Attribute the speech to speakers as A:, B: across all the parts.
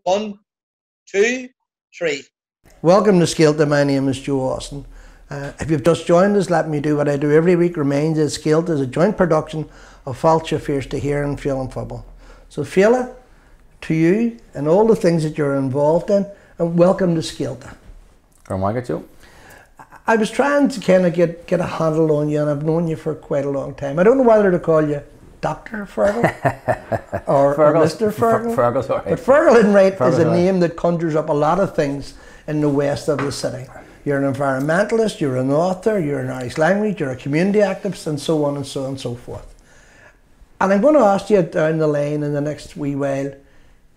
A: One, two, three.
B: Welcome to Scéalta. My name is Joe Austin. If you've just joined us, let me do what I do every week. Remind you that Scéalta is a joint production of Féile An Phobail and Feargal An Phobail. So Féile, to you and all the things that you're involved in, and welcome to Scéalta.
C: Joe.
B: I was trying to kind of get a handle on you, and I've known you for quite a long time. I don't know whether to call you Dr. Feargal or Mr. Feargal.
C: Feargal's all right.
B: But Feargal Enright is a name that conjures up a lot of things in the west of the city. You're an environmentalist, you're an author, you're an Irish language, you're a community activist, and so on and so on and so forth. And I'm going to ask you down the line in the next wee while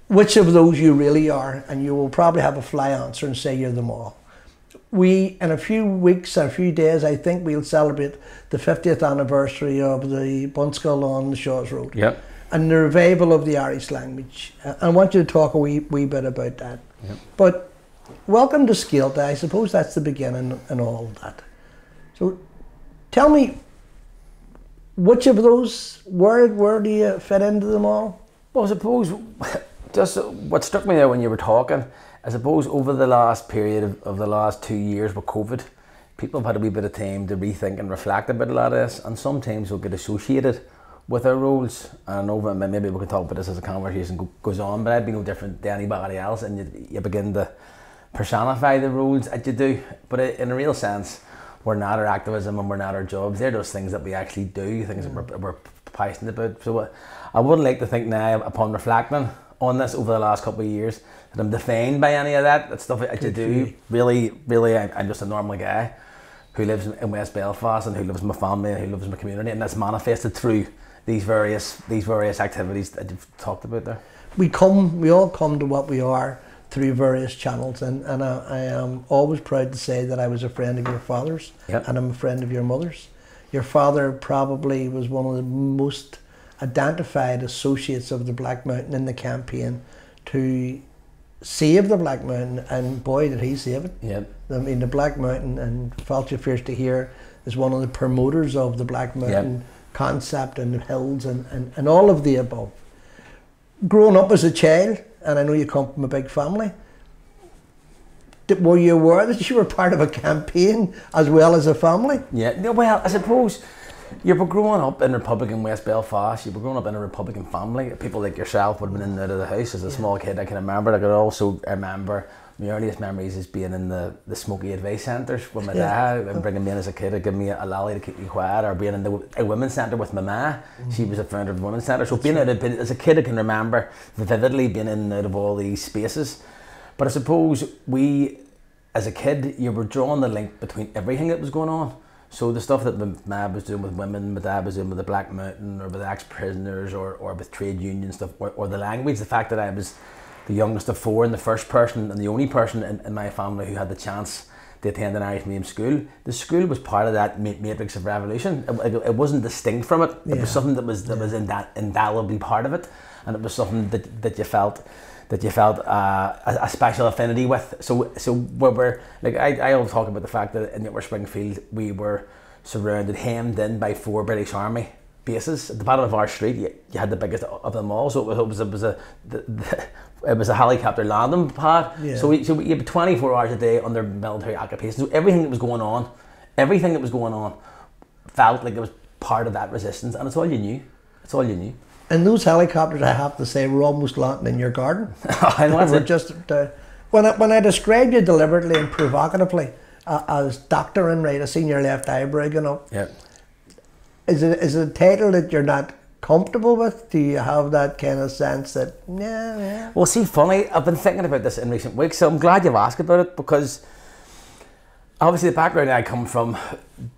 B: which of those you really are, and you will probably have a fly answer and say you're them all. We, in a few weeks or a few days, I think we'll celebrate the 50th anniversary of the Bunskull on the Shaw's Road.
C: Yep.
B: And the revival of the Irish language. I want you to talk a wee bit about that.
C: Yep.
B: But welcome to Scéalta. I suppose that's the beginning and all of that. So tell me, which of those, where do you fit into them all?
C: Well, I suppose, just what struck me there when you were talking, I suppose over the last period of the last 2 years with COVID, people have had a wee bit of time to rethink and reflect about a lot of this, and sometimes we'll get associated with our roles. And I know maybe we can talk about this as a conversation goes on, but I'd be no different to anybody else, and you begin to personify the roles that you do. But in a real sense, we're not our activism and we're not our jobs. They're those things that we actually do, things that we're passionate about. So I wouldn't like to think now, upon reflecting on this over the last couple of years, that I'm defined by any of that. That stuff that you do. Really, I'm just a normal guy who lives in West Belfast and who loves my family and who loves my community, and that's manifested through these various activities that you've talked about there. We
B: all come to what we are through various channels, and I am always proud to say that I was a friend of your father's. Yep. And I'm a friend of your mother's. Your father probably was one of the most identified associates of the Black Mountain in the campaign to save the Black Mountain, and boy did he save it.
C: Yep.
B: I mean, the Black Mountain, and Féile An is one of the promoters of the Black Mountain concept and hills and all of the above. Growing up as a child, and I know you come from a big family, were you aware that you were part of a campaign as well as a family?
C: Yeah, well, I suppose you were growing up in Republican West Belfast, you were growing up in a Republican family. People like yourself would have been in and out of the house as a small kid. I can remember. I could also remember my earliest memories is being in the Smoky Advice Centres with my dad and bringing me in as a kid to give me a lolly to keep me quiet, or being in a women's centre with my ma. She was a founder of the women's centre. So being out as a kid, I can remember vividly being in and out of all these spaces. But I suppose as a kid, you were drawing the link between everything that was going on. So the stuff that my ma was doing with women, my dad was doing with the Black Mountain, or with ex-prisoners, or with trade union stuff, or the language, the fact that I was the youngest of four and the first person and the only person in my family who had the chance to attend an Irish medium school. The school was part of that matrix of revolution. It wasn't distinct from it. It was something that was indelibly part of it, and it was something that you felt a special affinity with. So we're like, I always talk about the fact that in Upper Springfield we were surrounded, hemmed in by 4 British Army bases. At the bottom of our street, you had the biggest of them all. So it was a helicopter landing pad. Yeah. So you had 24 hours a day under military occupation. So everything that was going on felt like it was part of that resistance, and it's all you knew. It's all you knew.
B: And those helicopters, I have to say, were almost landing in your garden.
C: I know that's it.
B: Just when I described you deliberately and provocatively as Dr. Enright, I seen your left eyebrow going up.
C: Yeah.
B: Is it a title that you're not comfortable with? Do you have that kind of sense that, yeah?
C: Well, see, funny, I've been thinking about this in recent weeks, so I'm glad you've asked about it, because obviously the background I come from,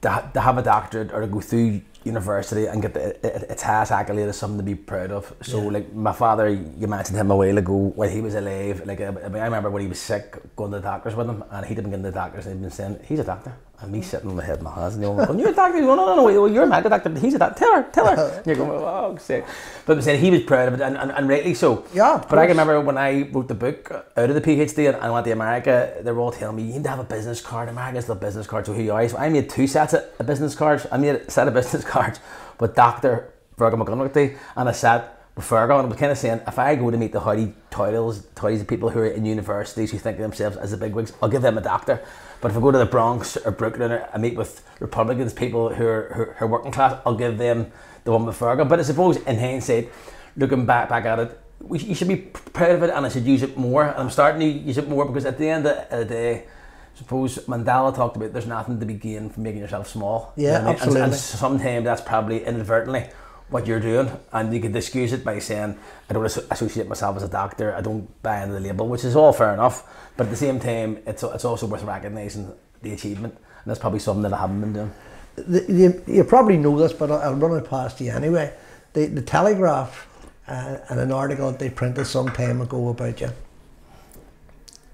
C: to have a doctorate or to go through university and get its highest accolade is something to be proud of. So like my father, you mentioned him a while ago, when he was alive, like I remember when he was sick, going to the doctors with him, and he'd have been going to the doctors and he'd been saying, he's a doctor, and me sitting on the head of my hands, and they're going, you're a doctor? No, you're a medical doctor, he's a doctor, tell her. And you're going, oh, sick. But saying he was proud of it, and rightly so.
B: Yeah.
C: But I can remember when I wrote the book out of the PhD and I went to America, they were all telling me, you need to have a business card. America's the business card, so who you are. So I made 2 sets of business cards. I made a set of business cards with Dr. Feargal MacIonnrachtaigh and a set with Feargal, and I was kind of saying, if I go to meet the hoity-toities of people who are in universities who think of themselves as the bigwigs, I'll give them a doctor. But if I go to the Bronx or Brooklyn, or I meet with Republicans, people who are working class, I'll give them the one with Feargal. But I suppose in hindsight, looking back at it, you should be proud of it, and I should use it more. And I'm starting to use it more because at the end of the day, I suppose Mandela talked about there's nothing to be gained from making yourself small.
B: Yeah,
C: you know
B: absolutely.
C: And sometimes that's probably inadvertently what you're doing, and you could excuse it by saying, I don't associate myself as a doctor, I don't buy into the label, which is all fair enough. But at the same time, it's also worth recognising the achievement, and that's probably something that I haven't been doing.
B: You probably know this, but I'll run it past you anyway. The Telegraph and an article that they printed some time ago about you.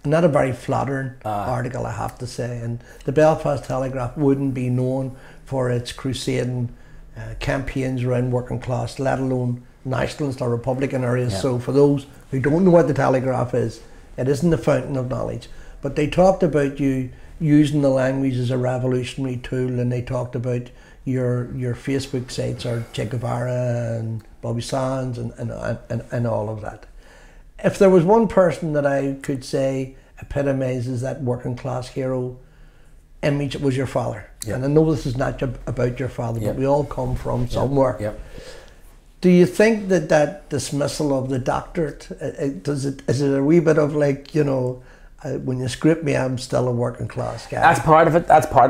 B: Not a very flattering article, I have to say. And the Belfast Telegraph wouldn't be known for its crusading campaigns around working class, let alone nationalist or Republican areas. Yeah. So for those who don't know what the Telegraph is, it isn't a fountain of knowledge. But they talked about you using the language as a revolutionary tool, and they talked about your Facebook sites are Che Guevara and Bobby Sands and all of that. If there was one person that I could say epitomises that working class hero image, it was your father. Yep. And I know this is not about your father, but we all come from somewhere. Yep. Do you think that dismissal of the doctorate, is it a wee bit of like, you know, when you script me, I'm still a working class guy?
C: That's part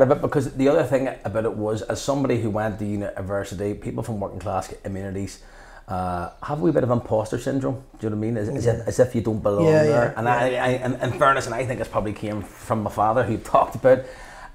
C: of it, because the other thing about it was, as somebody who went to university, people from working class communities have a wee bit of imposter syndrome. Do you know what I mean? As if you don't belong there. And I, in fairness, and I think it's probably came from my father, who talked about,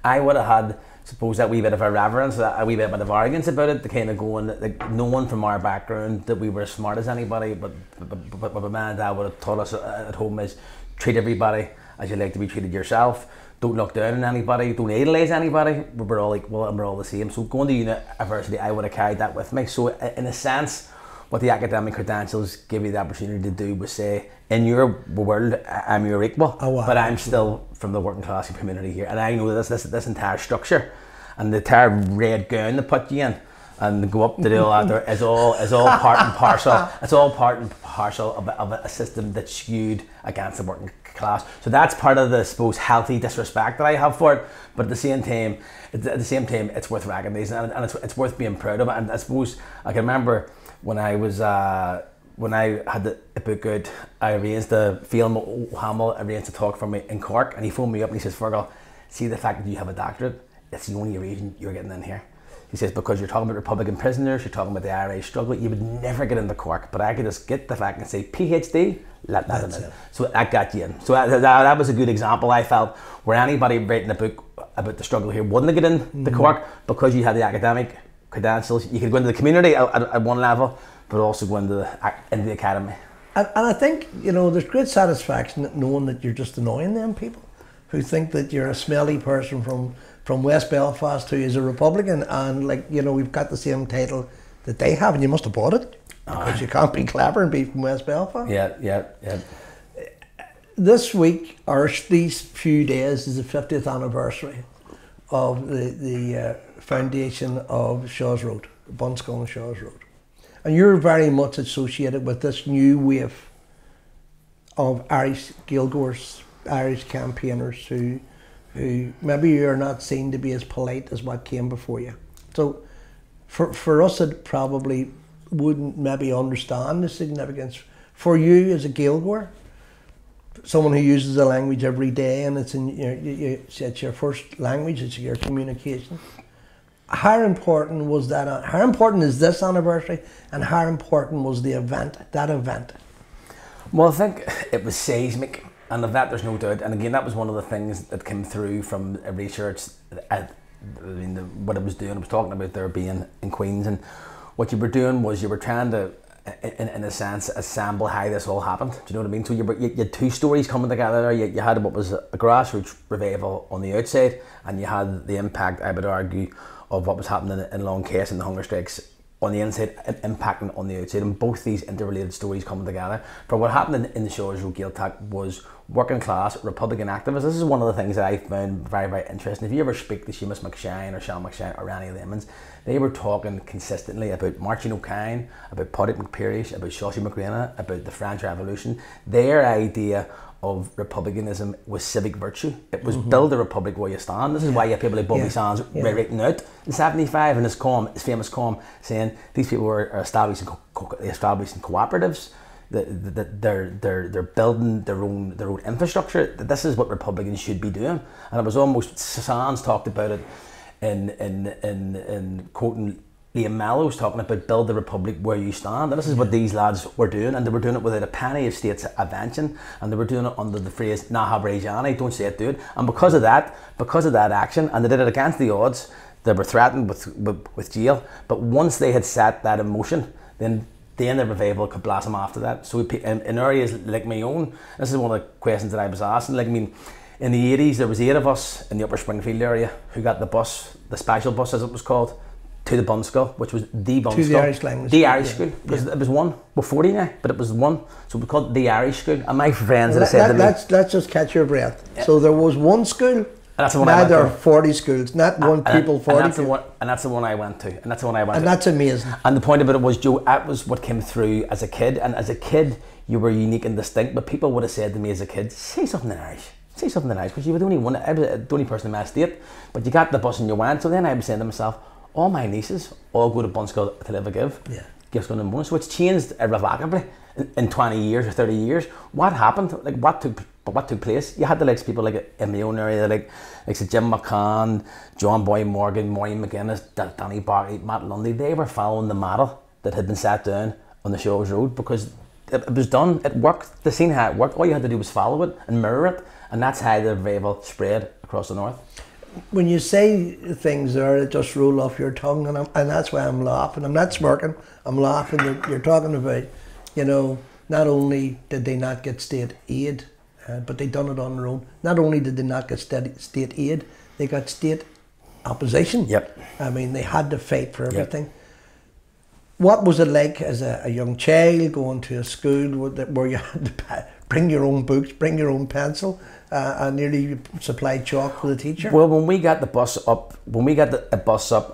C: I would have had, suppose, that wee bit of irreverence, a wee bit of arrogance about it, to kind of go and, like, knowing from our background that we were as smart as anybody, but my mum and dad would have taught us at home is treat everybody as you like to be treated yourself. Don't look down on anybody, don't idolise anybody. We're all like, well, we're all the same. So going to university, I would have carried that with me. So in a sense, what the academic credentials give you the opportunity to do was say, in your world, I'm your equal, but I'm still from the working class community here, and I know this entire structure and the entire red gown they put you in and go up to do all that is all part and parcel. It's all part and parcel of a system that's skewed against the working class. So that's part of the, I suppose, healthy disrespect that I have for it. But at the same time, it's worth recognising, and it's worth being proud of it. And I suppose I can remember when I was when I had the book out, I arranged Féile An arranged a talk for me in Cork, and he phoned me up and he says, Feargal, see the fact that you have a doctorate, it's the only reason you're getting in here. He says, because you're talking about Republican prisoners, you're talking about the IRA struggle, you would never get into Cork, but I could just get the fact and say PhD, let that in. So that got you in. So that was a good example, I felt, where anybody writing a book about the struggle here wouldn't get into Cork, because you had the academic credentials. You could go into the community at one level, but also go into the academy.
B: And I think, you know, there's great satisfaction at knowing that you're just annoying them people who think that you're a smelly person from West Belfast who is a Republican, and, like, you know, we've got the same title that they have, and you must have bought it because you can't be clever and be from West Belfast.
C: Yeah.
B: This week, or these few days, is the 50th anniversary of the foundation of Shaw's Road, Bunskull and Shaw's Road. And you're very much associated with this new wave of Irish Gaeilgeoirs, Irish campaigners who maybe you're not seen to be as polite as what came before you. So for us, it probably wouldn't maybe understand the significance. For you as a Gaeilgeoir, someone who uses the language every day, and it's it's your first language, it's your communication. How important was that? How important is this anniversary, and how important was that event?
C: Well, I think it was seismic, and of that there's no doubt. And again, that was one of the things that came through from research. What I was doing, I was talking about there being in Queens, and what you were doing was you were trying to, in a sense, assemble how this all happened. Do you know what I mean? So you had two stories coming together there. You had what was a grassroots revival on the outside, and you had the impact, I would argue, of what was happening in Long Case and the hunger strikes on the inside and impacting on the outside, and both these interrelated stories coming together. For what happened in the Shores Road Gaeltacht was working class Republican activists. This is one of the things that I found very, very interesting. If you ever speak to Seamus McShane or Sean McShane or Randy Lemons, they were talking consistently about Martin O'Kane, about Paddy McPearish, about Shashi McGrana, about the French Revolution. Their idea of republicanism was civic virtue. It was build a republic where you stand. This is why you have people like Bobby Sands writing out in 75 in his famous column saying these people are establishing cooperatives. They're building their own infrastructure. This is what Republicans should be doing. And it was almost, Sands talked about it in quoting Liam Mellows, talking about build the republic where you stand. And this is what these lads were doing, and they were doing it without a penny of state intervention, and they were doing it under the phrase Naha Brejani, don't say it, do it. And because of that action, and they did it against the odds, they were threatened with jail. But once they had set that in motion, then the revival could blossom after that. So in areas like my own, this is one of the questions that I was asking. Like, I mean, in the 80s, there was 8 of us in the Upper Springfield area who got the bus, the special bus as it was called, to the Bunskull, which was the Bunskull.
B: To the Irish language.
C: The Irish school. Because it was one. We're 40 now, but it was one. So we called it the Irish school. And my friends had said to me...
B: Let's just catch your breath. Yeah. So there was one school,
C: that's the one
B: now there are 40 schools, not one people, 40
C: and that's the one I went to. And that's the one I went to.
B: And that's amazing.
C: And the point about it was, Joe, that was what came through as a kid. And as a kid, you were unique and distinct, but people would have said to me as a kid, say something in Irish. Say something in Irish, because you were the only one, I was the only person in my estate, but you got the bus and you went. So then I was saying to myself, all my nieces all go to Bunskull to live a give. Yeah. Gifts Glór Na Mona. So it's changed irrevocably in 20 years or 30 years. What happened? Like what took place? You had the likes of people like in my own area, like Jim McCann, John Boy Morgan, Maureen McGuinness, Danny Barkley, Matt Lundy. They were following the model that had been set down on the Shores Road because it was done. It worked. The scene how it worked. All you had to do was follow it and mirror it, and that's how the revival spread across the north.
B: When you say things there, it just roll off your tongue, and that's why I'm laughing. I'm not smirking. I'm laughing that you're talking about, you know, not only did they not get state aid, but they done it on their own. Not only did they not get state aid, they got state opposition.
C: Yep.
B: I mean, they had to fight for everything. Yep. What was it like as a young child going to a school where you had to bring your own books, bring your own pencil, and nearly supply chalk for the teacher?
C: Well, when we got the bus up,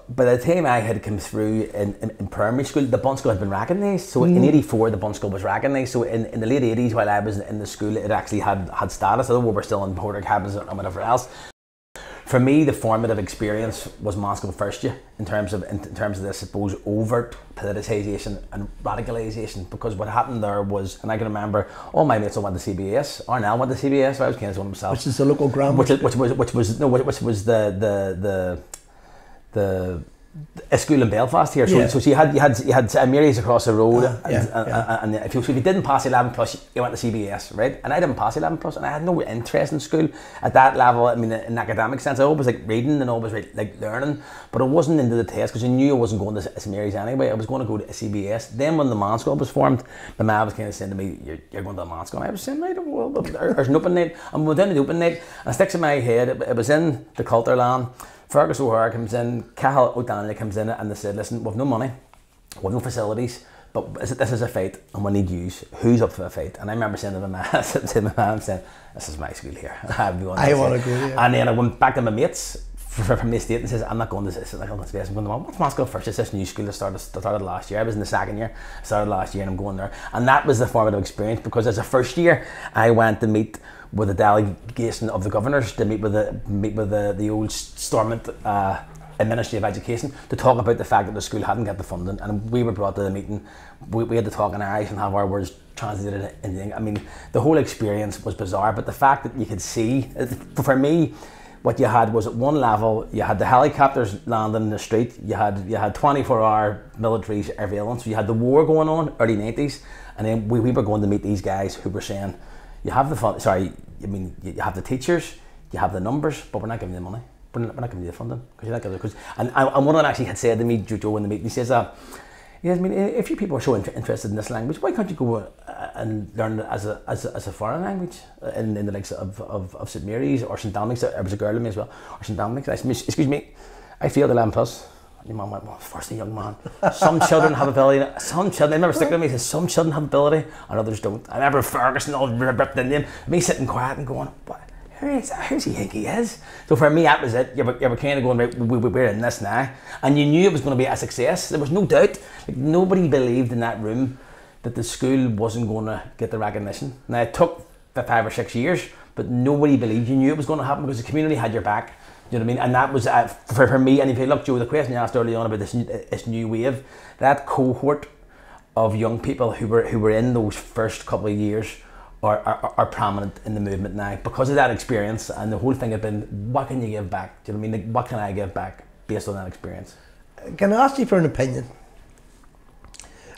C: by the time I had come through in primary school, the Bunskull had been recognised. So in '84, the Bunskull was recognised. So in the late '80s, while I was in the school, it actually had status, although we were still in border cabins and whatever else. For me, the formative experience was Moscow first year in terms of this, I suppose, overt politicisation and radicalisation, because what happened there was, and I can remember all my mates all went to CBS. Arnell went to CBS, so I was kind of one myself.
B: Which is the local grammar.
C: Which was a school in Belfast here. So you had Mary's across the road, and if you didn't pass 11 plus, you went to CBS, right? And I didn't pass 11 plus, and I had no interest in school at that level. I mean, in academic sense, I always like reading and always like learning, but I wasn't into the test because I knew I wasn't going to St Mary's anyway. I was going to go to CBS. Then when the Man School was formed, my mum was kind of saying to me, "You're going to the Man School." And I was saying, "Right, well, there's an open night." And we went down to the open night, and it sticks in my head. It was in the Culterland. Fergus O'Hara comes in, Cahill O'Donnell comes in, and they said, "Listen, we've no money, we've no facilities, but this is a fight, and we need yous. Who's up for a fight?" And I remember saying to my mum, saying, "This is my school here. I
B: want to go." Yeah.
C: And then I went back to my mates from the estate and says, "I'm not going to this. I'm going to this. I'm going to what's Moscow first? It's this new school that started last year. I was in the second year. I started last year, and I'm going there." And that was the formative experience, because as a first year, I went to meet with a delegation of the governors to meet with the old Stormont Ministry of Education to talk about the fact that the school hadn't got the funding, and we were brought to the meeting. We had to talk in Irish and have our words translated in English. I mean, the whole experience was bizarre, but the fact that you could see, for me, what you had was at one level, you had the helicopters landing in the street, you had 24-hour military surveillance, you had the war going on, early 90s, and then we were going to meet these guys who were saying, you have you have the teachers, you have the numbers, but we're not giving you the money. We're not giving you the funding because you're not giving it. And one of them actually had said to me, Joe, in the meeting, he says, I mean, if you people are so interested in this language, why can't you go and learn it as a foreign language in the likes of St Mary's or St Dominic's? There was a girl in me as well, or St Dominic's. I said, "Excuse me, I failed 11 plus. And your mum went, well, firstly, young man, some children have ability, some children, I remember sticking to me, he says, some children have ability and others don't. I remember Ferguson all ripped in him, me sitting quiet and going, what? Who's he think he is? So for me, that was it. You were kind of going, right, we're in this now. And you knew it was going to be a success. There was no doubt. Like, nobody believed in that room that the school wasn't going to get the recognition. Now, it took 5 or 6 years, but nobody believed. You knew it was going to happen because the community had your back. You know what I mean? And that was, for me, and if you look, Joe, the question you asked early on about this new wave, that cohort of young people who were in those first couple of years are prominent in the movement now because of that experience, and the whole thing had been, what can you give back? Do you know what I mean? Like, what can I give back based on that experience?
B: Can I ask you for an opinion?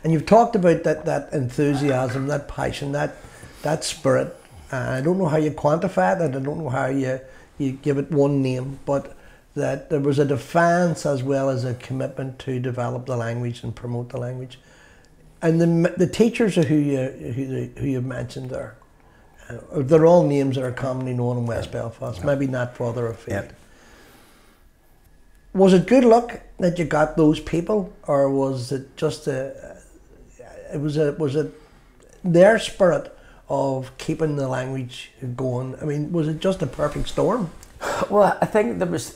B: And you've talked about that enthusiasm, that passion, that spirit. I don't know how you quantify it, and I don't know how you give it one name, but that there was a defiance as well as a commitment to develop the language and promote the language. And the teachers who you've mentioned there, they're all names that are commonly known in West Belfast, maybe not further afield. Was it good luck that you got those people, or was it just was it their spirit of keeping the language going? I mean, was it just a perfect storm?
C: Well, I think there was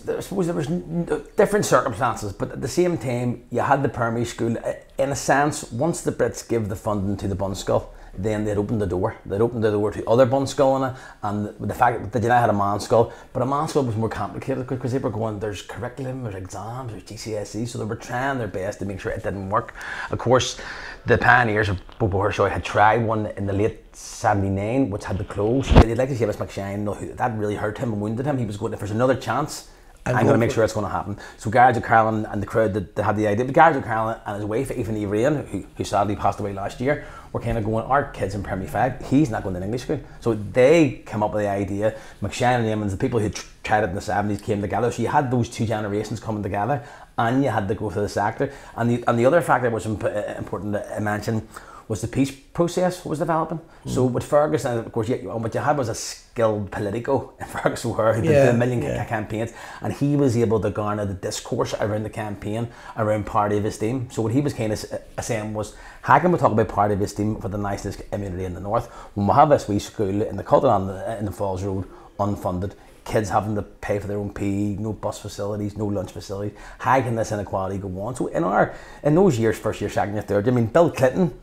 C: different circumstances, but at the same time, you had the primary school. In a sense, once the Brits gave the funding to the Bunskull, then they'd opened the door. They'd opened the door to other Bunskull, and the fact that they now had a Manskull, but a Manskull was more complicated because they were going, there's curriculum, there's exams, there's GCSE, so they were trying their best to make sure it didn't work. Of course, the pioneers of Bobohershoy had tried one in the late 79, which had to close. They'd like to see Miss McShane, that really hurt him and wounded him. He was going, if there's another chance, I'm going to make sure it's going to happen. So Garage O'Carroll and the crowd that had the idea, but Garage O'Carroll and his wife, Ethan Ivrian, who sadly passed away last year, were kind of going, our kid's in Primary 5, he's not going to English school. So they came up with the idea, McShane and Emmons, the people who tried it in the 70s came together, so you had those two generations coming together, and you had to go for the sector. And the other factor which was important to mention was the peace process was developing. So with Ferguson, of course, what you had was a skilled politico in Fergus O'Hare who did a million campaigns, and he was able to garner the discourse around the campaign around party of esteem. So what he was kind of saying was, how can we talk about party of esteem for the nicest community in the north when we have this wee school in the Cullen in the Falls Road unfunded, kids having to pay for their own PE, no bus facilities, no lunch facilities? How can this inequality go on? So in those years, first year, second year, third year, I mean, Bill Clinton,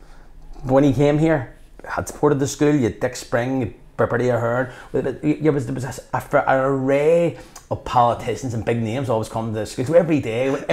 C: when he came here, had supported the school. You had Dick Spring, you had Bertie Ahern. There was an array of politicians and big names always coming to the school. So every day was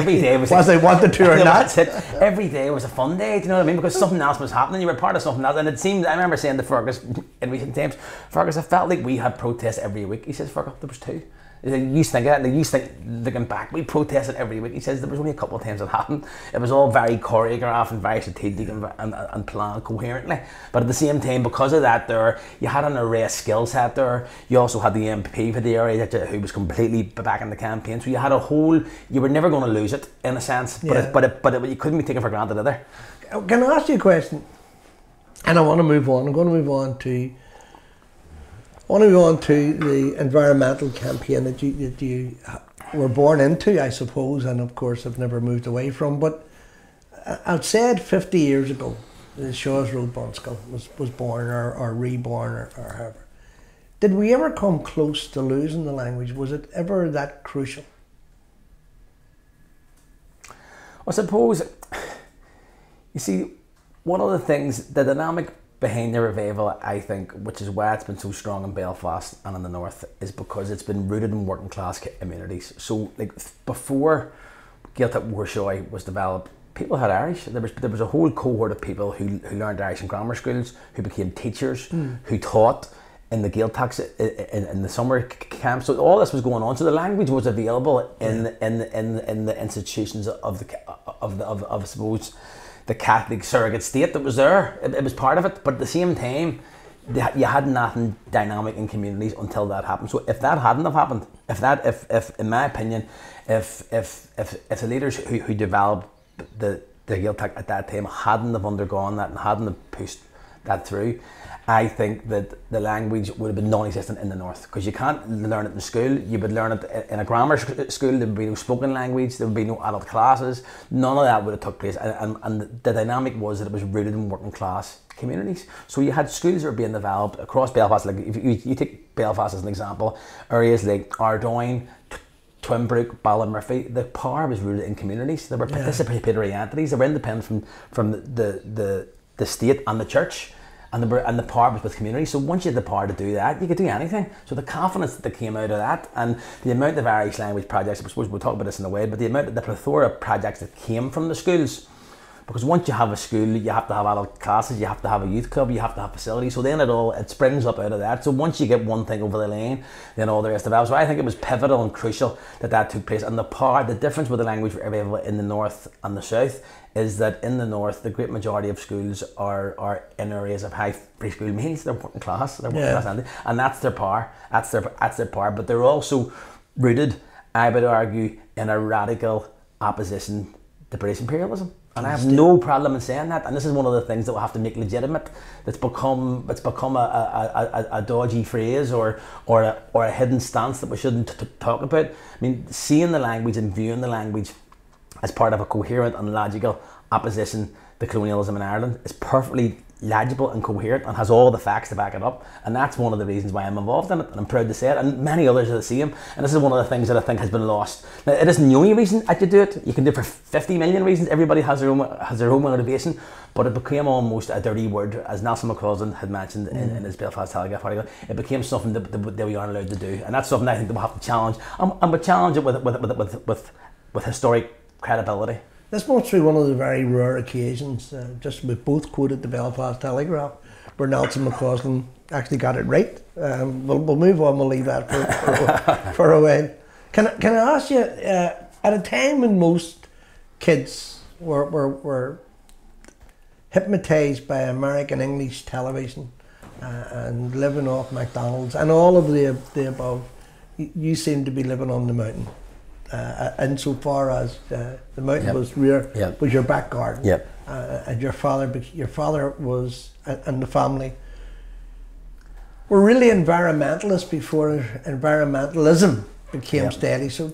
B: was they wanted to or not?
C: Every day was a fun day. Do you know what I mean? Because something else was happening. You were part of something else, and it seemed. I remember saying to Fergus in recent times, Fergus, I felt like we had protests every week. He says, Fergus, there was 2. You think that, you think looking back, we protested every week. He says there was only a couple of times it happened. It was all very choreographed and very strategic and planned coherently. But at the same time, because of that, you had an array of skill set there. You also had the MP for the area who was completely back in the campaign. So you had a whole. You were never going to lose it in a sense, but you couldn't be taken for granted either.
B: Can I ask you a question? And I want to move on. I'm going to move on to. I want to go on to the environmental campaign that you were born into, I suppose, and of course have never moved away from. But outside 50 years ago, the Shaws Road Bunskull was born or reborn or however. Did we ever come close to losing the language? Was it ever that crucial?
C: I suppose, you see, one of the things, the dynamic behind the revival, I think, which is why it's been so strong in Belfast and in the north, is because it's been rooted in working class communities. So, like, before Scéalta Bobohershoy was developed, people had Irish. There was a whole cohort of people who learned Irish in grammar schools, who became teachers, who taught in the Gaeltachts in the summer camps. So all this was going on. So the language was available in the institutions of I suppose, the Catholic surrogate state that was there. It was part of it, but at the same time, you had nothing dynamic in communities until that happened. So if that hadn't have happened, if in my opinion, if the leaders who developed the Gaeltacht at that time hadn't have undergone that and hadn't have pushed that through. I think that the language would have been non-existent in the north, because you can't learn it in school. You would learn it in a grammar school. There would be no spoken language, there would be no adult classes. None of that would have took place, and the dynamic was that it was rooted in working class communities. So you had schools that were being developed across Belfast. Like if you take Belfast as an example, areas like Ardoyne, Twinbrook, Ballymurphy, the power was rooted in communities. They were participatory entities. They were independent from the state and the church. And the power was with community. So once you had the power to do that, you could do anything. So the confidence that came out of that, and the amount of Irish language projects, I suppose we'll talk about this in a way, but the plethora of projects that came from the schools. Because once you have a school, you have to have adult classes, you have to have a youth club, you have to have facilities. So then it springs up out of that. So once you get one thing over the lane, then all the rest develops. So I think it was pivotal and crucial that took place. And the difference with the language available in the north and the south is that in the north, the great majority of schools are in areas of high free school means. They're working class, and that's their power. That's their power. But they're also rooted, I would argue, in a radical opposition to British imperialism. And I have no problem in saying that. And this is one of the things that we'll have to make legitimate. It's become a dodgy phrase or a hidden stance that we shouldn't talk about. I mean, seeing the language and viewing the language as part of a coherent and logical opposition to colonialism in Ireland is perfectly legible and coherent and has all the facts to back it up. And that's one of the reasons why I'm involved in it, and I'm proud to say it, and many others are the same. And this is one of the things that I think has been lost. Now, it isn't the only reason that you do it. You can do it for 50 million reasons. Everybody has their own motivation, but it became almost a dirty word, as Nelson McCausland had mentioned in his Belfast Telegraph article. It became something that we aren't allowed to do, and that's something I think that we'll have to challenge, and we'll challenge it with historic credibility.
B: This must be one of the very rare occasions, we both quoted the Belfast Telegraph, where Nelson McCausland actually got it right. We'll move on, we'll leave that for a while. Can I ask you, at a time when most kids were hypnotised by American English television and living off McDonald's and all of the above, you seem to be living on the mountain. Insofar as the mountain was your back garden, and your father was, and the family were really environmentalists before environmentalism became steady. So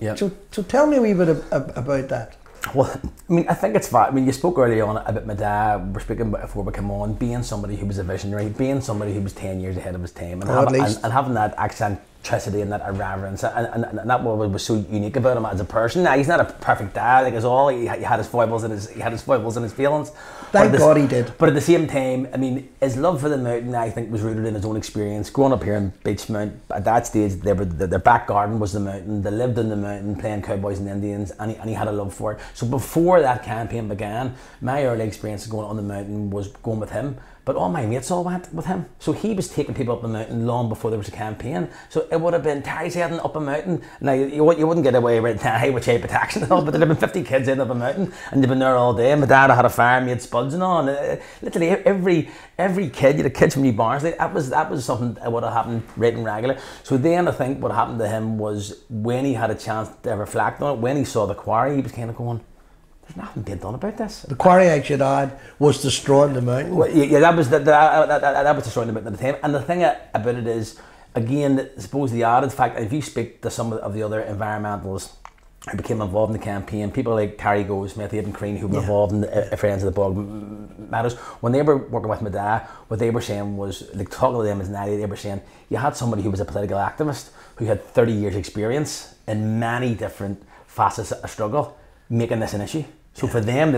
B: tell me a wee bit about that.
C: Well, I mean, I think it's fine. I mean, you spoke earlier on about my dad. We're speaking about before we come on, being somebody who was a visionary, being somebody who was 10 years ahead of his time, and having that eccentricity and that irreverence, and that was so unique about him as a person. Now, he's not a perfect dad, like, as all. He had his foibles and his feelings.
B: Thank God he did.
C: But at the same time, I mean, his love for the mountain, I think, was rooted in his own experience. Growing up here in Beachmount, at that stage, their back garden was the mountain. They lived in the mountain, playing cowboys and Indians, and he had a love for it. So before that campaign began, my early experience of going on the mountain was going with him. But all my mates all went with him. So he was taking people up the mountain long before there was a campaign. So it would have been Terry's heading up a mountain. Now, you wouldn't get away with Terry with shape protection and all, but there'd have been 50 kids in up a mountain, and they'd been there all day. And my dad had a farm, he had spuds and all. And literally every kid, you had kids from New Barnsley, that was something that would have happened right and regular. So then I think what happened to him was, when he had a chance to reflect on it, when he saw the quarry, he was kind of going, there's nothing being done about this.
B: The quarry, I should add, was destroying the mountain.
C: Well, that was destroying the mountain at the time. And the thing about it is, again, I suppose the added fact, if you speak to some of the other environmentalists who became involved in the campaign, people like Carrie Goldsmith, Aidan Crean, who were involved in the Friends of the Bog Meadows, when they were working with my dad, what they were saying was, like, talking to them as an idea, they were saying, you had somebody who was a political activist who had 30 years experience in many different facets of struggle, making this an issue. So for them,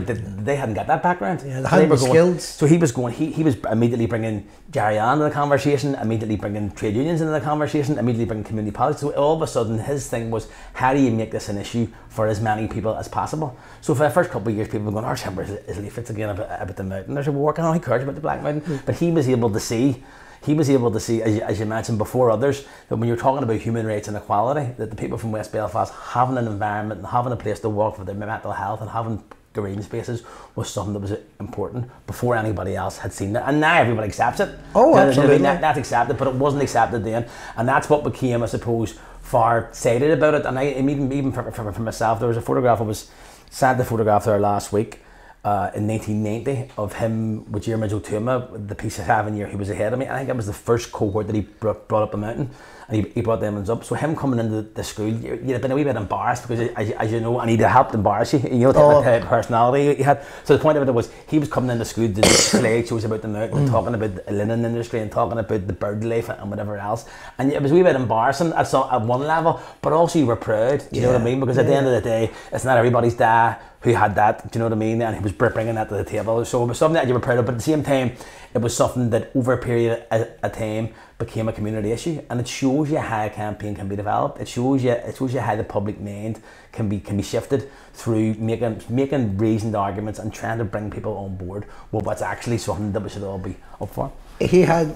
C: they hadn't got that background.
B: Yeah, they hadn't the skills.
C: So he was immediately bringing Jerry Ann into the conversation, immediately bringing trade unions into the conversation, immediately bringing community politics. So all of a sudden, his thing was, how do you make this an issue for as many people as possible? So for the first couple of years, people were going, our chamber is leaflets again about the mountain. There's a working on, he cares about the Black Mountain. But he was able to see, as you mentioned before others, that when you're talking about human rights and equality, that the people from West Belfast having an environment and having a place to walk for their mental health and having green spaces was something that was important before anybody else had seen it. And now everybody accepts it.
B: Oh, absolutely.
C: That's accepted, but it wasn't accepted then. And that's what became, I suppose, far-sighted about it. And even for myself, there was a photograph, I was sent the photograph there last week, in 1990 of him with Jeremy Tuma, the piece of 7 year he was ahead of me. I think it was the first cohort that he brought up the mountain, and he brought them up. So him coming into the school, you'd have been a wee bit embarrassed because, as you know, and he'd have helped embarrass you. You know, the type of personality he had. So the point of it was he was coming into school to do slideshows about the mountain, and talking about the linen industry and talking about the bird life and whatever else. And it was a wee bit embarrassing at one level, but also you were proud. Do you know what I mean? Because at the end of the day, it's not everybody's dad who had that. Do you know what I mean? And he was bringing that to the table. So it was something that you were proud of, but at the same time, it was something that over a period of time became a community issue, and it shows you how a campaign can be developed. It shows you how the public mind can be shifted through making reasoned arguments and trying to bring people on board with what's actually something that we should all be up for.
B: He had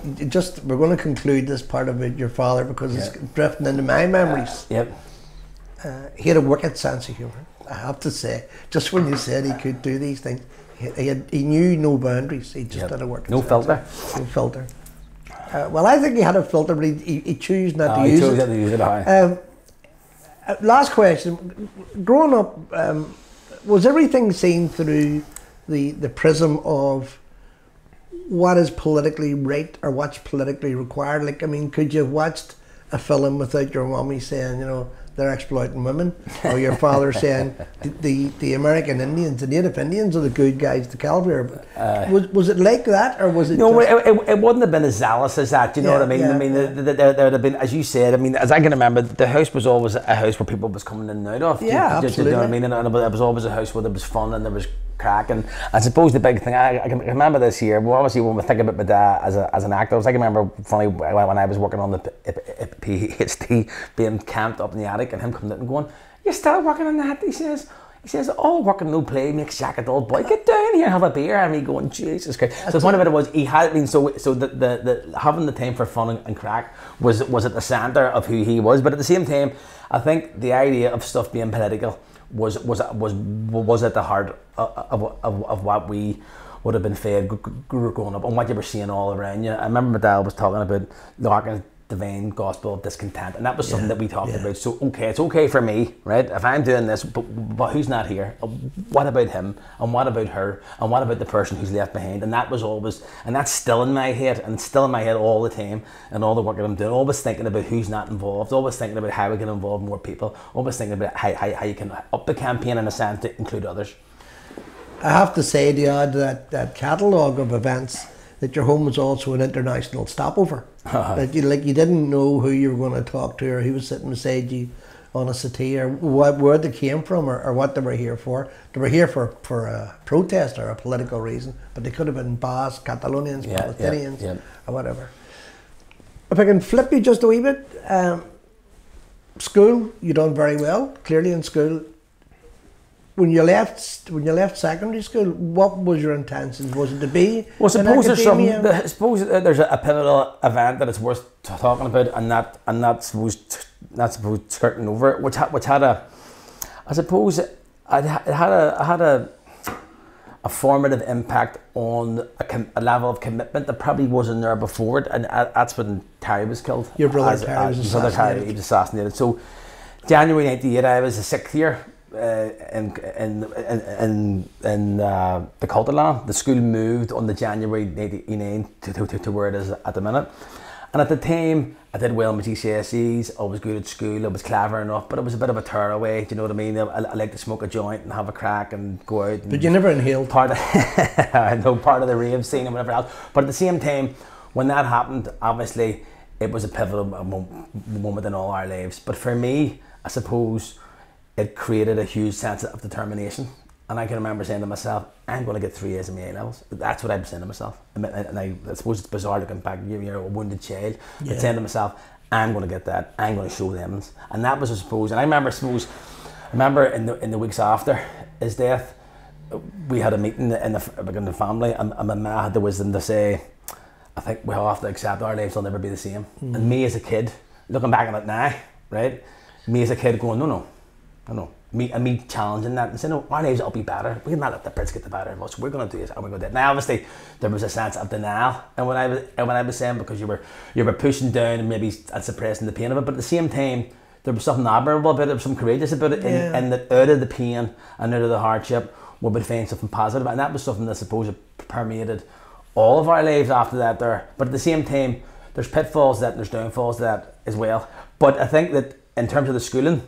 B: we're going to conclude this part about your father because it's drifting into my memories. He had a wicked sense of humour, I have to say. Just when you said he could do these things, he knew no boundaries. He just had a wicked
C: no filter.
B: No filter. Well, I think he had a filter, but he chose not to use it.
C: He chose not to use it.
B: Last question. Growing up, was everything seen through the prism of what is politically right or what's politically required? Like, I mean, could you have watched a film without your mommy saying, you know, they're exploiting women, or your father saying the American Indians, the Native Indians are the good guys to kill here? Was it like that, or was it?
C: No, it wouldn't have been as zealous as that. Do you know what I mean? I mean, there would have been, as you said. I mean, as I can remember, the house was always a house where people was coming in and out of.
B: Absolutely.
C: Do you know what I mean? And it was always a house where there was fun and there was crack. And I suppose the big thing, I can remember this year. Well, obviously, when we think about my dad as an actor, I can remember funny when I was working on the PhD, being camped up in the attic, and him coming out and going, "You're still working on that?" He says, "All work and no play makes Jack a dull boy. Get down here and have a beer." And me going, "Jesus Christ." So the point of it was, he had been so the having the time for fun and crack was at the centre of who he was. But at the same time, I think the idea of stuff being political was at the heart of what we would have been fed growing up and what you were seeing all around you. I remember my dad was talking about Larkin's divine gospel of discontent, and that was something that we talked about. So it's okay for me, right, if I'm doing this, but who's not here? What about him, and what about her, and what about the person who's left behind? And that was always, and that's still in my head, and it's still in my head all the time, and all the work that I'm doing, always thinking about who's not involved, always thinking about how we can involve more people, always thinking about how you can up the campaign in a sense to include others.
B: I have to say, the odd that catalogue of events, that your home was also an international stopover. That you didn't know who you were going to talk to, or who was sitting beside you on a settee, or where they came from, or what they were here for. They were here for a protest or a political reason, but they could have been Basque, Catalonians, Palestinians, or whatever. If I can flip you just a wee bit, school, you done very well, clearly in school. When you left secondary school, what was your intentions? Was it to be?
C: Well, suppose there's a pivotal event that it's worth talking about, and not suppose skirting over it, which had a formative impact on a level of commitment that probably wasn't there before it, and that's when Terry was killed.
B: Your brother Terry was assassinated.
C: He was assassinated. So January '98, I was a 6th year. In the Cultaland. The school moved on the January 1989 to where it is at the minute, and at the time I did well in my GCSEs. I was good at school, I was clever enough, but it was a bit of a tearaway. Do you know what I mean? I like to smoke a joint and have a crack and go out.
B: But you never inhaled.
C: Part of the rave scene and whatever else. But at the same time, when that happened, obviously it was a pivotal moment in all our lives. But for me, I suppose it created a huge sense of determination, and I can remember saying to myself, "I'm going to get 3 A's in my A levels." That's what I'm saying to myself, and I suppose it's bizarre looking back. You're a wounded child, but saying to myself, "I'm going to get that. I'm going to show them." And that was, I suppose. And I remember in the weeks after his death, we had a meeting in the family, and my ma had the wisdom to say, "I think we have to accept our lives will never be the same." And me as a kid, looking back on it now, right? Me as a kid going, no. Me challenging that and saying, "No, our lives will be better. We cannot let the Brits get the better of us. We're going to do this, and we're going to do it." Now, obviously, there was a sense of denial, and when I was saying, because you were pushing down and maybe suppressing the pain of it, but at the same time, there was something admirable about it, there was something courageous about it, and that out of the pain and out of the hardship we would find something positive, and that was something that I suppose permeated all of our lives after that there. But at the same time, there's pitfalls to that, and there's downfalls to that as well. But I think that in terms of the schooling,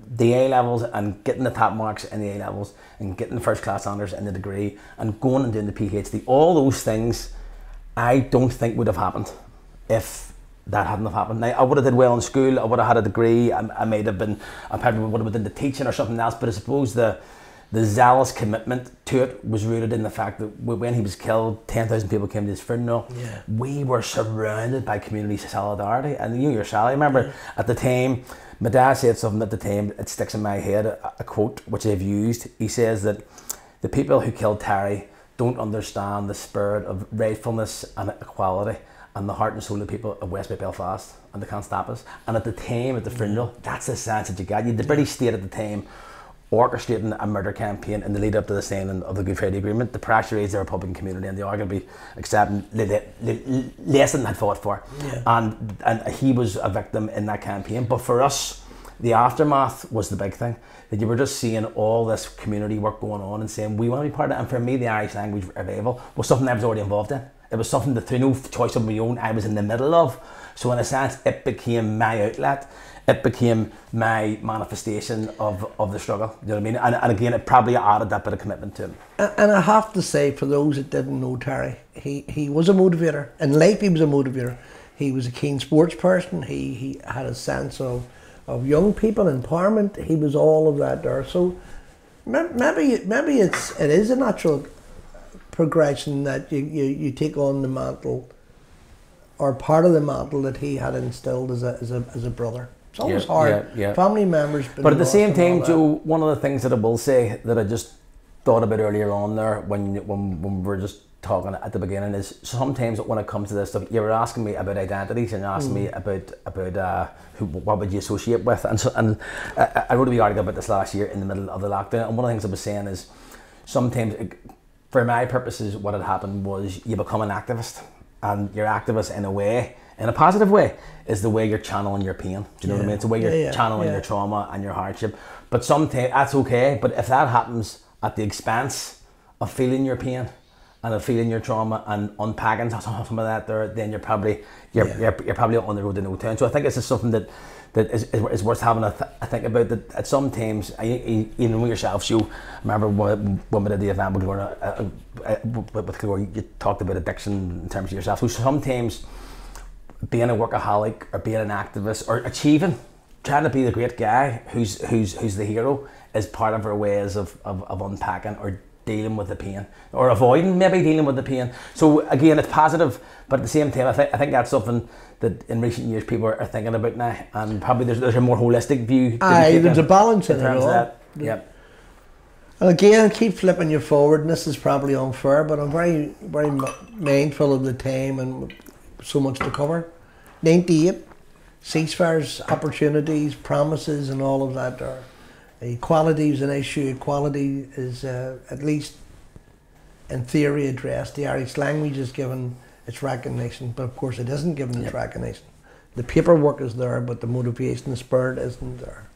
C: the A levels and getting the top marks in the A levels and getting the first class honours in the degree and going and doing the PhD, all those things I don't think would have happened if that hadn't have happened. Now, I would have did well in school, I would have had a degree, I might have been, I probably would have been into teaching or something else, but I suppose the zealous commitment to it was rooted in the fact that when he was killed, 10,000 people came to his funeral.
B: Yeah.
C: We were surrounded by community solidarity, and you yourself, I remember at the time, my dad said something at the time, it sticks in my head, a quote which I've used. He says that the people who killed Terry don't understand the spirit of rightfulness and equality and the heart and soul of people of West Bay Belfast, and they can't stop us. And at the time, at the funeral, that's the sense that you got. The British state at the time orchestrating a murder campaign in the lead up to the signing of the Good Friday Agreement to pressurise the Republican community, and they are going to be accepting less than they had fought for.
B: Yeah.
C: And he was a victim in that campaign. But for us, the aftermath was the big thing, that you were just seeing all this community work going on and saying, we want to be part of it. And for me, the Irish language revival was something I was already involved in. It was something that through no choice of my own, I was in the middle of. So in a sense, it became my outlet. It became my manifestation of the struggle. You know what I mean? And again, it probably added that bit of commitment to him.
B: And I have to say, for those that didn't know Terry, he was a motivator. In life, he was a motivator. He was a keen sports person. He had a sense of young people, empowerment. He was all of that there. So maybe it is a natural progression that you take on the mantle, or part of the mantle that he had instilled as a brotwer. It's always hard. Family members.
C: But at the same time, Joe, one of the things that I will say that I just thought about earlier on there when we were just talking at the beginning is sometimes when it comes to this stuff, you were asking me about identities and you're asking me about what would you associate with, and I wrote a wee article about this last year in the middle of the lockdown, and one of the things I was saying is sometimes, for my purposes, what had happened was you become an activist, and you're activist in a way, in a positive way, is the way you're channeling your pain. Do you know what I mean? It's the way you're channeling your trauma and your hardship. But sometimes that's okay. But if that happens at the expense of feeling your pain and of feeling your trauma and unpacking some of that there, then you're probably on the road to no turn. So I think this is something that is worth having a think about. That at some times, even with yourself, you remember when we did the event with Glór, you talked about addiction in terms of yourself. So sometimes being a workaholic or being an activist or trying to be the great guy who's the hero is part of our ways of unpacking or dealing with the pain, or avoiding maybe dealing with the pain. So again, it's positive, but at the same time, I think that's something that in recent years people are thinking about now, and probably there's a more holistic view.
B: There's a balance in terms
C: of that. Yep.
B: And again, keep flipping you forward, and this is probably unfair, but I'm very, very mindful of the time and so much to cover. 98, ceasefires, opportunities, promises, and all of that are. Equality is an issue. Equality is at least in theory addressed. The Irish language is given its recognition, but of course it isn't given its recognition. The paperwork is there, but the motivation, the spirit isn't there.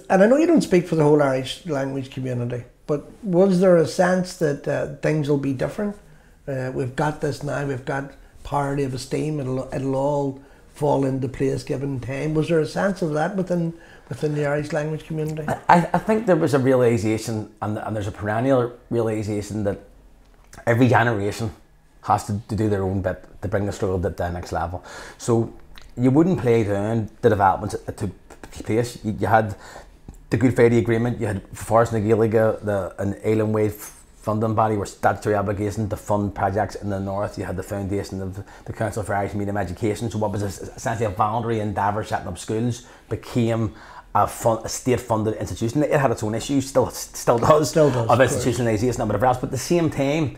B: And I know you don't speak for the whole Irish language community, but was there a sense that things will be different? We've got this now. We've got parity of esteem. It'll all fall into place given time. Was there a sense of that within the Irish language community?
C: I think there was a realisation, and there's a perennial realisation that every generation has to do their own bit to bring the struggle to the next level. So you wouldn't play down the developments that took place. You had the Good Friday Agreement, you had Forest na Gaeilge, an island-wide funding body where statutory obligation to fund projects in the north. You had the foundation of the Council for Irish Medium Education. So what was essentially a voluntary endeavour setting up schools became a state-funded institution. It had its own issues, still does, of institutionalisation and whatever else. But at the same time,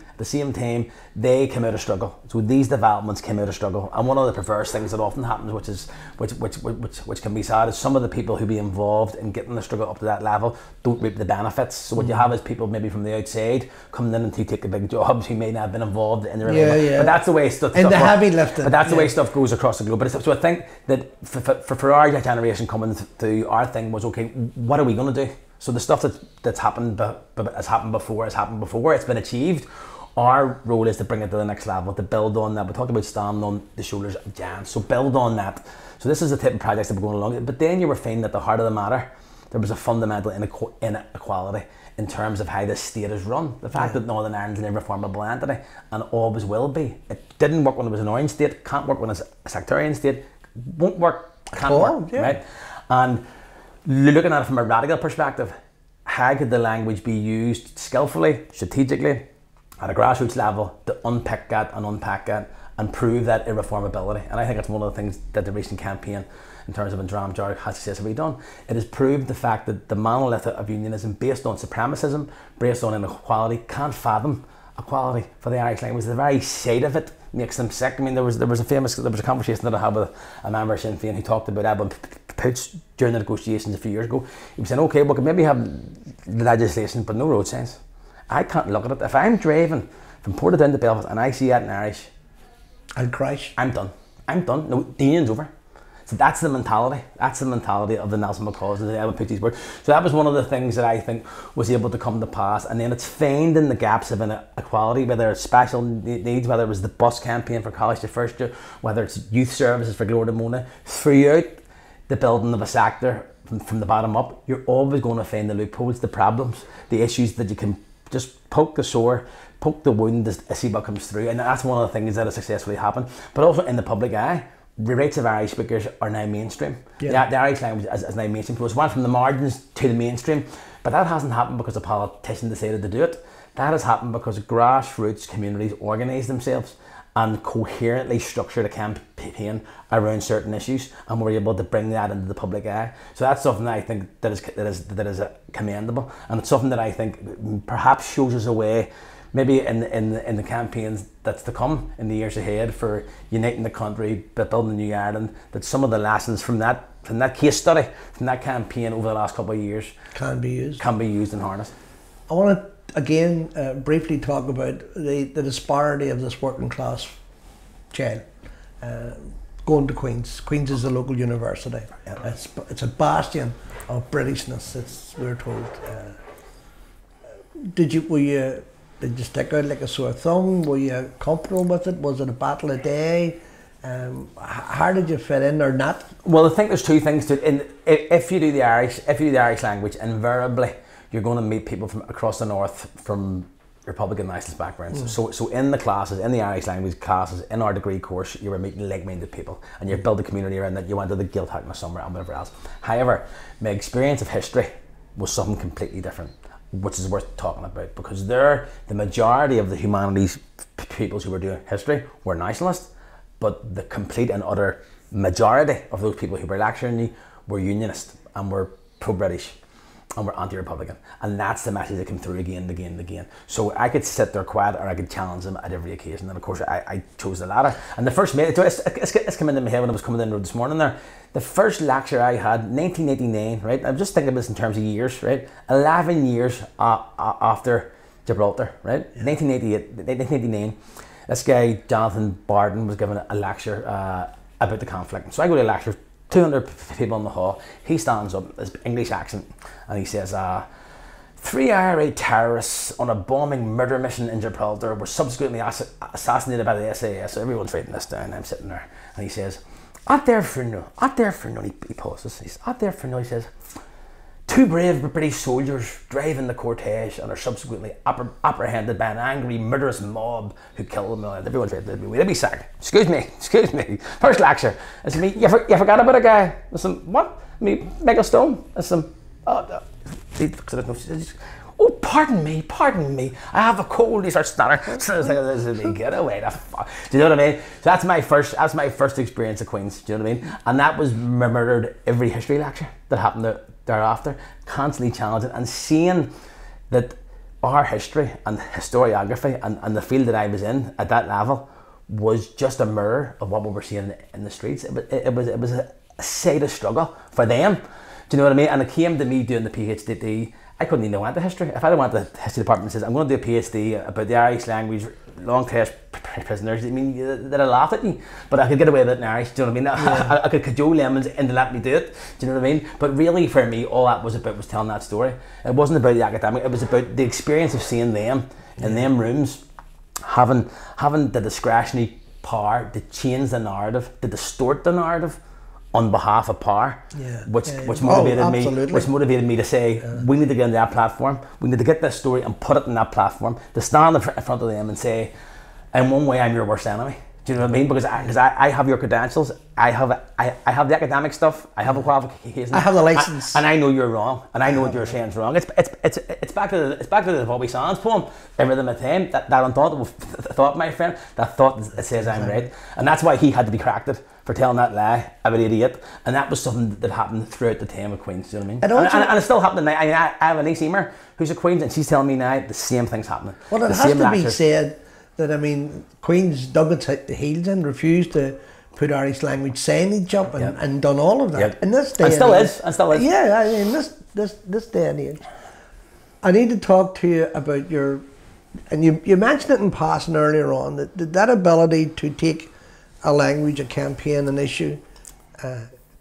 C: they came out of struggle. So these developments came out of struggle. And one of the perverse things that often happens, which can be sad, is some of the people who be involved in getting the struggle up to that level don't reap the benefits. So what you have is people maybe from the outside coming in and to take the big jobs who may not have been involved in the But that's the way stuff.
B: In the heavy lifting.
C: But that's the way stuff goes across the globe. But so I think that for our generation coming through, our thing was, okay, what are we going to do? So the stuff that's happened has happened before, it's been achieved. Our role is to bring it to the next level, to build on that. We talked about standing on the shoulders of giants, so build on that. So this is the type of projects that we're going along. But then you were finding at the heart of the matter, there was a fundamental inequality in terms of how the state is run. The fact that Northern Ireland's an irreformable entity and always will be. It didn't work when it was an orange state, can't work when it's a sectarian state, won't work, can't work, right? And looking at it from a radical perspective, how could the language be used skillfully, strategically, at a grassroots level to unpick that and unpack that and prove that irreformability? And I think that's one of the things that the recent campaign in terms of An Dream Dearg has successfully done. It has proved the fact that the monolith of unionism based on supremacism, based on inequality, can't fathom equality for the Irish language. The very sight of it makes them sick. I mean, there was a conversation that I had with a member of Sinn Féin who talked about Edwin Poots during the negotiations a few years ago. He was saying, okay, we could maybe have legislation but no road signs. I can't look at it. If I'm driving from Portadown to Belfast and I see that in Irish,
B: I'll crash.
C: I'm done. No, the union's over. So that's the mentality. That's the mentality of the Nelson McCaws and the Edwin Poots word. So that was one of the things that I think was able to come to pass. And then it's finding the gaps of inequality, whether it's special needs, whether it was the bus campaign for college to first year, whether it's youth services for Glór Na Mona. Throughout the building of a sector from the bottom up, you're always going to find the loopholes, the problems, the issues that you can just poke the sore, poke the wound to see what comes through. And that's one of the things that has successfully happened. But also in the public eye, the rates of Irish speakers are now mainstream. The Irish language is now mainstream. So it's went from the margins to the mainstream. But that hasn't happened because a politician decided to do it. That has happened because grassroots communities organised themselves and coherently structured a campaign around certain issues, and were able to bring that into the public eye. So that's something that I think that is commendable, and it's something that I think perhaps shows us a way, maybe in the campaigns that's to come in the years ahead for uniting the country, building a new Ireland, that some of the lessons from that case study, from that campaign over the last couple of years can be used and harnessed.
B: I want to again briefly talk about the disparity of this working class child going to Queen's. Queen's is a local university. It's a bastion of Britishness, we're told. Did you stick out like a sore thumb? Were you comfortable with it? Was it a battle a day? How did you fit in or not?
C: Well, I think there's two things to it. If you do the Irish language, invariably you're going to meet people from across the north from Republican nationalist backgrounds. So in the classes, in the Irish language classes, in our degree course, you were meeting like-minded people, and you build a community around that. You went to the Gaeltacht in the summer and whatever else. However, my experience of history was something completely different, which is worth talking about, because the majority of the humanities peoples who were doing history were nationalists, but the complete and utter majority of those people who were lecturing you were unionist and were pro-British and were anti-Republican, and that's the message that came through again and again and again. So I could sit there quiet, or I could challenge them at every occasion, and of course I chose the latter. And the first it's come into my head when I was coming in the road this morning there. The first lecture I had, 1989, right? I'm just thinking of this in terms of years, right? 11 years after Gibraltar, right? 1989. This guy, Jonathan Barton, was giving a lecture about the conflict. So I go to a lecture, 200 people in the hall. He stands up, his English accent, and he says, 3 IRA terrorists on a bombing murder mission in Gibraltar were subsequently assassinated by the SAS. So everyone's writing this down. I'm sitting there, and he says, at their funeral, he pauses, he says, 2 brave British soldiers drive in the cortege and are subsequently apprehended by an angry, murderous mob who killed them. Everyone's ready to be sacked. Excuse me. First lecture. I said, you forgot about a guy. I said, what? Michael Stone? I said, oh, pardon me. I have a cold. He starts stuttering. So I was like, get away the fuck. Do you know what I mean? So that's my first experience at Queen's. Do you know what I mean? And that was murdered every history lecture that happened thereafter, constantly challenging and seeing that our history and historiography and the field that I was in at that level was just a mirror of what we were seeing in the streets. It was a side of struggle for them. Do you know what I mean? And it came to me doing the PhD I couldn't even went to history. If I went to the history department and says, I'm going to do a PhD about the Irish language, long test prisoners, I mean, they'd have laughed at me. But I could get away with it in Irish, do you know what I mean? Yeah. I could cajole lemons into let me do it, do you know what I mean? But really, for me, all that was about was telling that story. It wasn't about the academic, it was about the experience of seeing them in them rooms, having the discretionary power to change the narrative, to distort the narrative on behalf of power, which motivated me to say, we need to get on that platform, we need to get this story and put it in that platform, to stand in front of them and say, in one way I'm your worst enemy. Do you know what I mean? Because I have your credentials, I have the academic stuff, I have a qualification,
B: I have the license,
C: and I know you're wrong, and I know what you're saying is wrong. It's back to the Bobby Sands poem, Everything at Time, that unthoughtable thought, my friend, that thought that says I'm right, and that's why he had to be cracked for telling that lie about 88, and that was something that happened throughout the time of Queen's. Do you know what I mean? And it's still happening now. I have a niece Emer who's a Queen's, and she's telling me now the same thing's happening.
B: Well, it has to be said that, I mean, Queen's dug its heels in, refused to put Irish language signage up and done all of that. In this day
C: and still is.
B: Yeah, I mean, this day and age. I need to talk to you about your, and you mentioned it in passing earlier on, that ability to take a language, a campaign, an issue,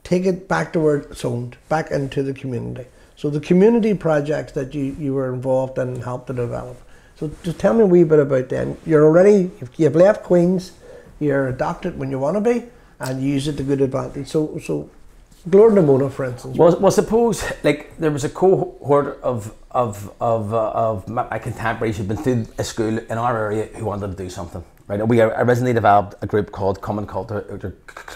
B: take it back to where it's owned, back into the community. So the community projects that you were involved in and helped to develop. So just tell me a wee bit about them. You've left Queen's, you're a doctorate when you want to be, and you use it to good advantage. So Glór Na Mona, for instance.
C: Well, suppose like there was a cohort of my contemporaries who'd been through a school in our area who wanted to do something. Right, we originally developed a group called Common Culture.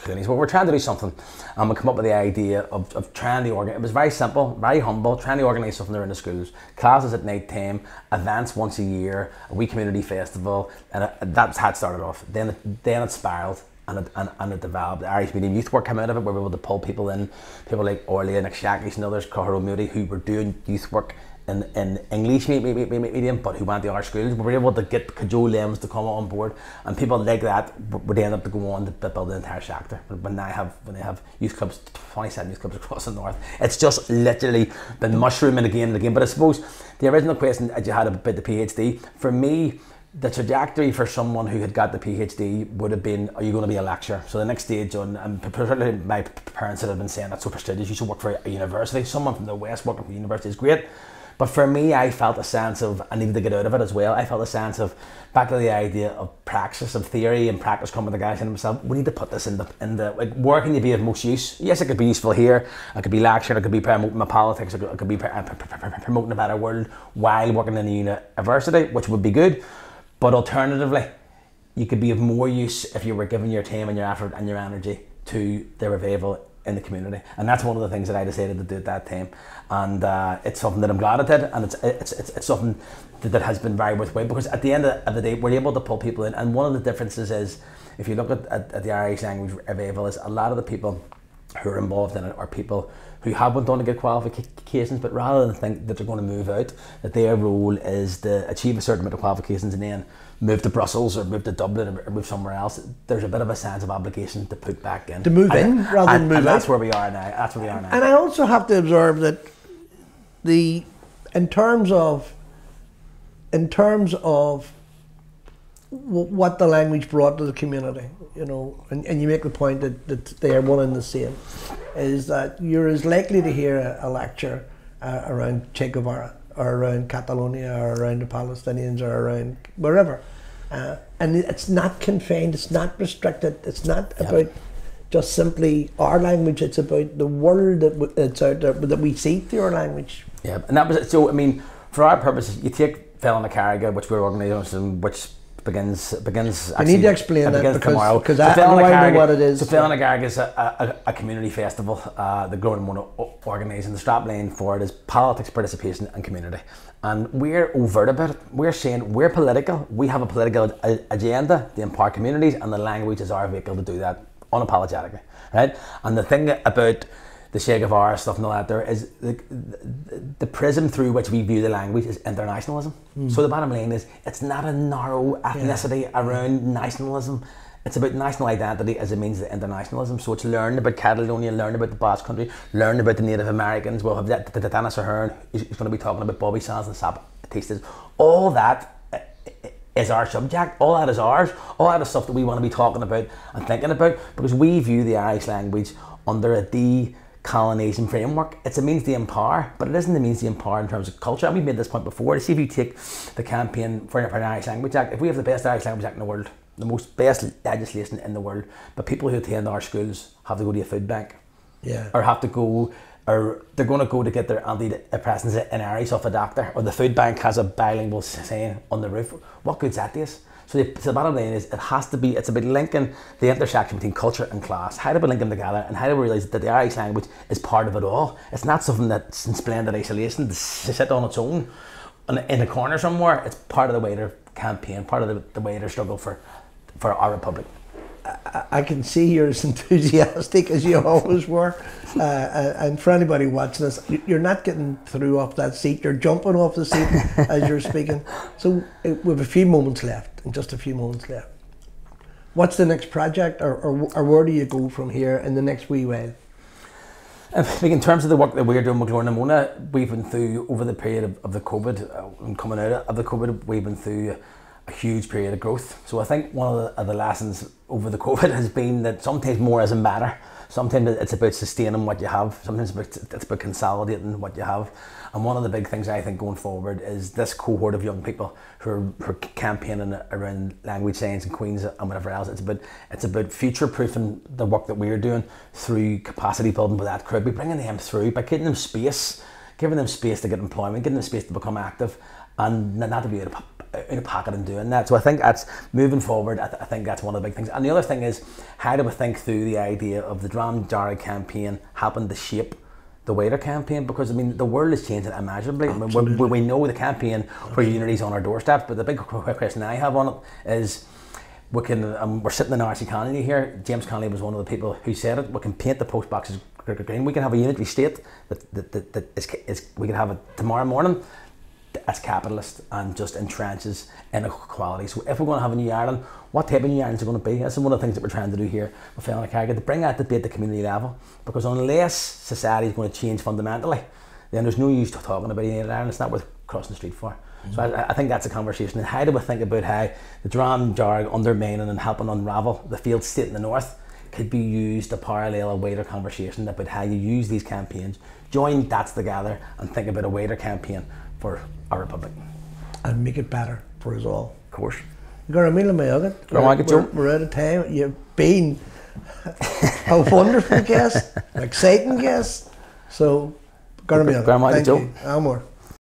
C: Well, we're trying to do something, and we come up with the idea of trying to organise. It was very simple, very humble, trying to organise something around the schools. Classes at night time, events once a year, a wee community festival, and that's how it started off. Then it spiralled and it developed. The Irish Medium Youth Work came out of it. We were able to pull people in, people like Orly and Shakies and others, Caharo Moody, who were doing youth work in English medium, but who went to our schools. We were able to get cajole them to come on board, and people like that would end up to go on to build the entire sector. When they have youth clubs, 27 youth clubs across the north, it's just literally been mushrooming again and again. But I suppose the original question that you had about the PhD, for me, the trajectory for someone who had got the PhD would have been, are you going to be a lecturer? So the next stage and particularly my parents had been saying that's so prestigious, you should work for a university. Someone from the West working for a university is great. But for me, I felt a sense of, I needed to get out of it as well. I felt a sense of, back to the idea of praxis, of theory and practice coming together in himself. We need to put this in the like, where can you be of most use? Yes, it could be useful here. I could be lecturing, I could be promoting my politics, I could be promoting a better world while working in a university, which would be good. But alternatively, you could be of more use if you were giving your time and your effort and your energy to the revival in the community, and that's one of the things that I decided to do at that time, and it's something that I'm glad I did, and it's something that has been very worthwhile, because at the end of the day we're able to pull people in. And one of the differences is, if you look at the Irish language revival, is a lot of the people who are involved in it are people who haven't done to get qualifications, but rather than think that they're going to move out, that their role is to achieve a certain amount of qualifications and then move to Brussels or move to Dublin or move somewhere else. There's a bit of a sense of obligation to put back in.
B: To move in rather than move out.
C: And that's where we are now. That's where we are now.
B: And I also have to observe that in terms of what the language brought to the community, you know, and you make the point that they are one and the same, is that you're as likely to hear a lecture around Che Guevara or around Catalonia or around the Palestinians or around wherever. And it's not confined, it's not restricted, it's not about just simply our language, it's about the world that's out there that we see through our language.
C: Yeah, and that was it. So, I mean, for our purposes, you take Féile An Phobail, which we're organising, which begins.
B: I need to explain that because I know what it is.
C: So Féile An Phobail is a community festival. The Glór Na Mona organising. The strapline for it is politics, participation, and community. And we're overt about it. We're saying we're political. We have a political agenda to empower communities, and the language is our vehicle to do that unapologetically, right? And the thing about the Che Guevara stuff and all that there is the prism through which we view the language is internationalism. So the bottom line is, it's not a narrow ethnicity around nationalism. It's about national identity as a means of internationalism. So it's learning about Catalonia, learning about the Basque Country, learning about the Native Americans. We'll have the Dennis Ahern, who's going to be talking about Bobby Sands and Zapatistas. All that is our subject, all that is ours, all that is stuff that we want to be talking about and thinking about, because we view the Irish language under a decolonizing framework. It's a means to empower, but it isn't a means to empower in terms of culture. And we've made this point before. See, if you take the campaign for an Irish Language Act, if we have the best Irish Language Act in the world, the most best legislation in the world, but people who attend our schools have to go to a food bank, or have to go, or they're going to go to get their antidepressants in Irish off a doctor, or the food bank has a bilingual saying on the roof. What good's that to us? So the bottom line is, it has to be, it's about linking the intersection between culture and class. How do we link them together, and how do we realise that the Irish language is part of it all? It's not something that's in splendid isolation to sit on its own in a corner somewhere. It's part of the wider campaign, part of the wider struggle for our republic.
B: I can see you're as enthusiastic as you always were, and for anybody watching this, you're not getting through off that seat, you're jumping off the seat as you're speaking. So we have a few moments left, and just a few moments left. What's the next project, or where do you go from here in the next wee while?
C: In terms of the work that we're doing with Glór Na Mona, we've been through, over the period of the COVID, and coming out of the COVID, we've been through a huge period of growth. So I think one of the lessons over the COVID has been that sometimes more doesn't matter. Sometimes it's about sustaining what you have. Sometimes it's about consolidating what you have. And one of the big things I think going forward is this cohort of young people who are campaigning around language science and Queens and whatever else. It's about future-proofing the work that we're doing through capacity building with that crowd. We're bringing them through by giving them space to get employment, giving them space to become active, and not to be in a pocket and doing that. So I think that's moving forward. I think that's one of the big things. And the other thing is, how do we think through the idea of the Dream Dearg campaign helping to shape the wider campaign? Because I mean, the world is changing immeasurably. I mean, we know the campaign for unity's on our doorsteps, but the big question I have on it is, we're sitting in RC Connolly here. James Connolly was one of the people who said it. We can paint the post boxes green. We can have a unitary state that we can have it tomorrow morning. That's capitalist and just entrenches inequality. So if we're going to have a new Ireland, what type of new Ireland is it going to be? That's one of the things that we're trying to do here with Féile An Phobail, to bring that debate at the community level. Because unless society is going to change fundamentally, then there's no use talking about United Ireland. It's not worth crossing the street for. So I think that's a conversation. And how do we think about how the Dream Dearg undermining and helping unravel the failed state in the north could be used to parallel a wider conversation about how you use these campaigns, join dots together and think about a wider campaign for our republic. And
B: make it better for us all.
C: Of course.
B: We're out of time. You've been a wonderful guest, an exciting guest. So, thank you. Amor.